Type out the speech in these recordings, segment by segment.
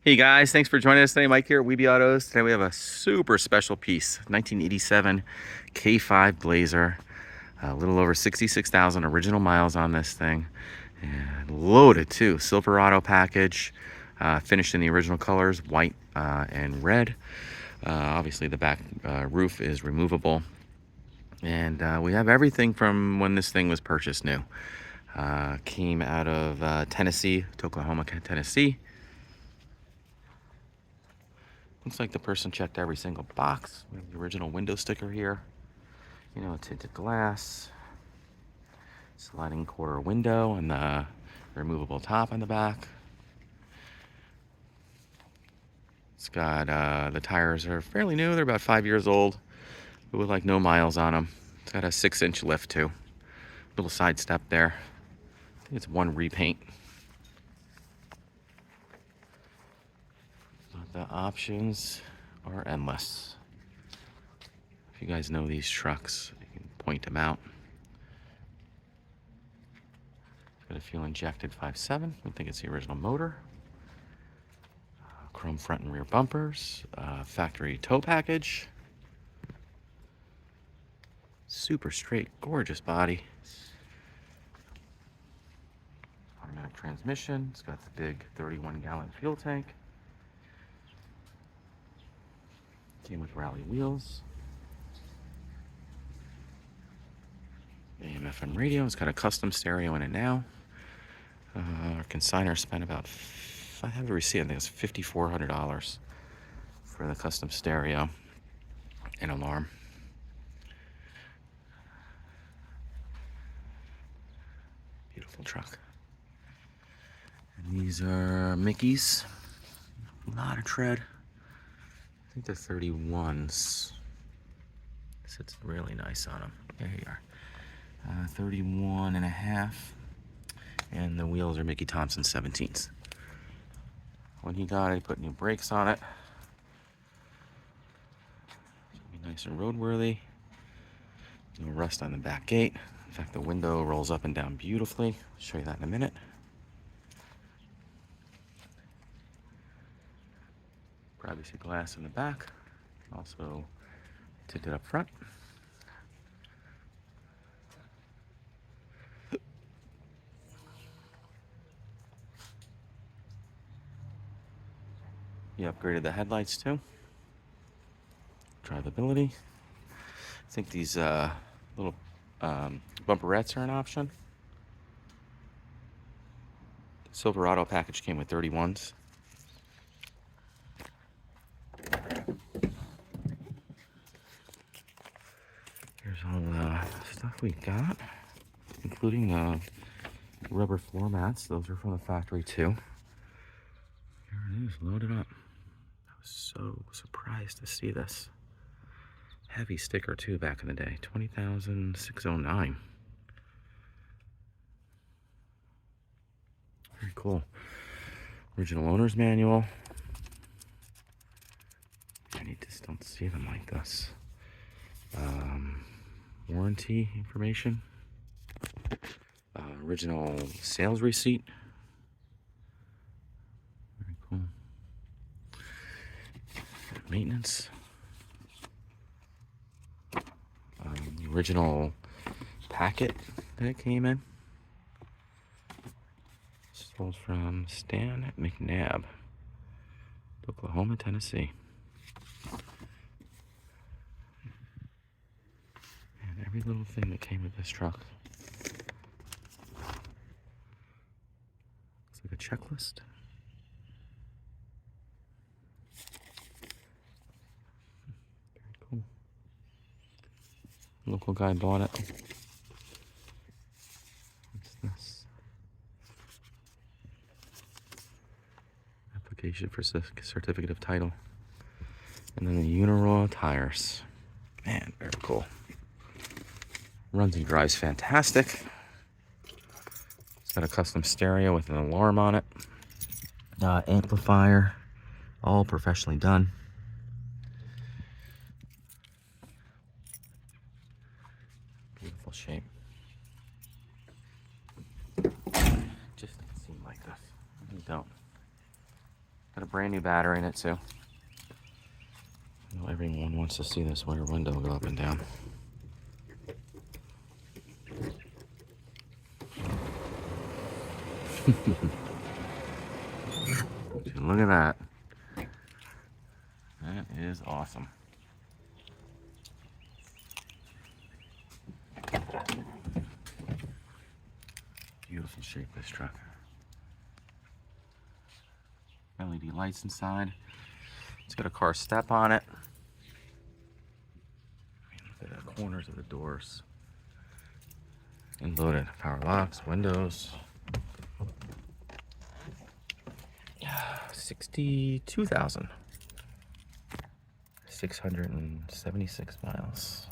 Hey guys, thanks for joining us today. Mike here at Weeby Autos. Today we have a super special piece, 1987 K5 Blazer. A little over 66,000 original miles on this thing. And loaded too. Silverado package, finished in the original colors, white and red. Obviously the back roof is removable. And we have everything from when this thing was purchased new. Came out of Tennessee, Oklahoma, Tennessee. Looks like the person checked every single box. We have the original window sticker here. You know, tinted glass. Sliding quarter window and the removable top on the back. It's got, the tires are fairly new. They're about 5 years old, but with like no miles on them. It's got a 6-inch lift too. Little side step there. I think it's one repaint. The options are endless. If you guys know these trucks, you can point them out. It's got a fuel injected 5.7. I think it's the original motor. Chrome front and rear bumpers. Factory tow package. Super straight, gorgeous body. Automatic transmission. It's got the big 31-gallon fuel tank. Came with rally wheels. AM/FM radio. It's got a custom stereo in it now. Our consignor spent about, I have a receipt, I think it's $5,400 for the custom stereo and alarm. Beautiful truck. And these are Mickeys. A lot of tread. I think they're 31s. Sits really nice on them. There you are. 31 and a half. And the wheels are Micky Thompson 17s. When he got it, he put new brakes on it. Should be nice and roadworthy. No rust on the back gate. In fact, the window rolls up and down beautifully. I'll show you that in a minute. Privacy glass in the back. Also tinted up front. He upgraded the headlights too. Drivability. I think these little bumperettes are an option. Silverado package came with 31s. Here's all the stuff we got, including the rubber floor mats. Those are from the factory too. Here it is, loaded up. I was so surprised to see this. Heavy sticker too back in the day, 20,609. Very cool. Original owner's manual. I just don't see them like this. Warranty information. Original sales receipt. Very cool. Maintenance. The original packet that it came in. Sold from Stan McNabb, Oklahoma, Tennessee. And every little thing that came with this truck. Looks like a checklist. Very cool. Local guy bought it. What's this? Application for certificate of title. And then the Uniraw tires. Man, very cool. Runs and drives fantastic. It's got a custom stereo with an alarm on it. Amplifier. All professionally done. Beautiful shape. Just doesn't seem like this. You don't. Got a brand new battery in it too. Everyone wants to see this rear window go up and down. Look at that. That is awesome. Beautiful shape, this truck. LED lights inside. It's got a car step on it. Look at the corners of the doors. And loaded. Power locks, windows. 62,000. 676 miles.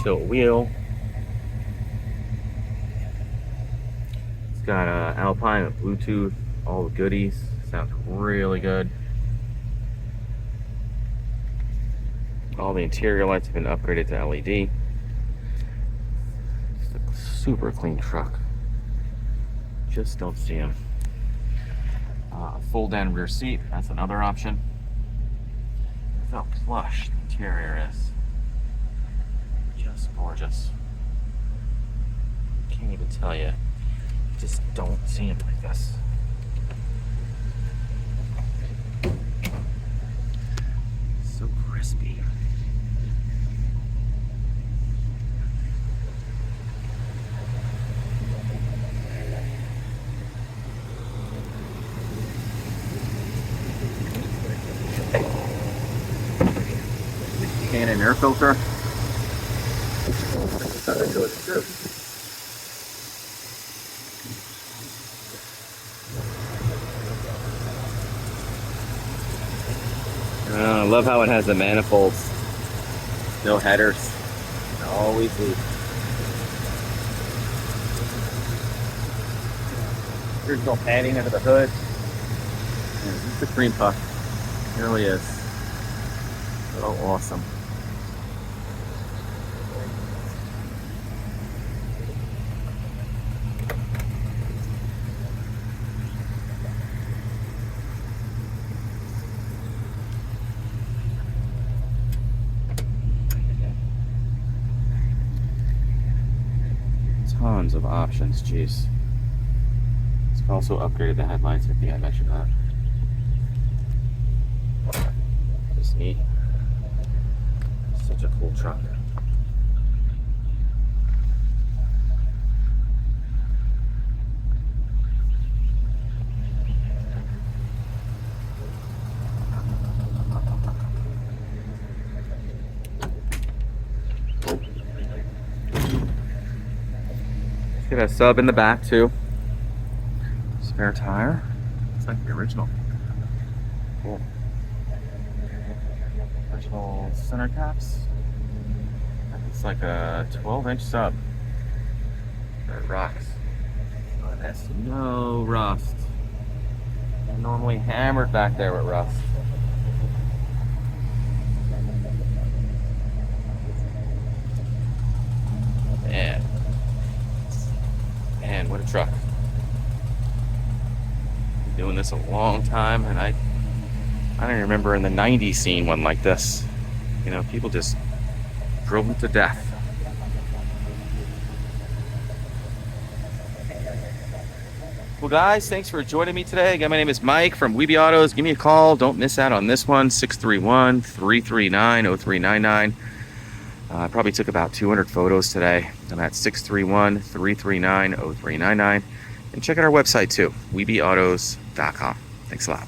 Tilt wheel. It's got Alpine with Bluetooth, all the goodies. Sounds really good. All the interior lights have been upgraded to LED. Just a super clean truck. Just don't see them. Fold down rear seat, that's another option. Look how plush the interior is. Just gorgeous. Can't even tell you. Just don't see them like this. So crispy. K&N Air Filter. I love how it has the manifolds. No headers. Always leave. There's no padding under the hood. Yeah, it's a cream puff. It really is. So awesome. Tons of options, jeez. It's also upgraded the headlights, I think I mentioned that. Just neat. Such a cool truck. Got a sub in the back too. Spare tire. It's like the original. Cool. Original center caps. It's like a 12-inch sub. It rocks. Oh, that's no rust. They're normally hammered back there with rust. Man. Man, what a truck. Been doing this a long time, and I don't even remember in the 90s seeing one like this. You know, people just drove them to death. Well guys, thanks for joining me today. Again, my name is Mike from Weeby Autos. Give me a call. Don't miss out on this one, 631-339-0399. I probably took about 200 photos today. I'm at 631-339-0399. And check out our website too, weebyautos.com. Thanks a lot.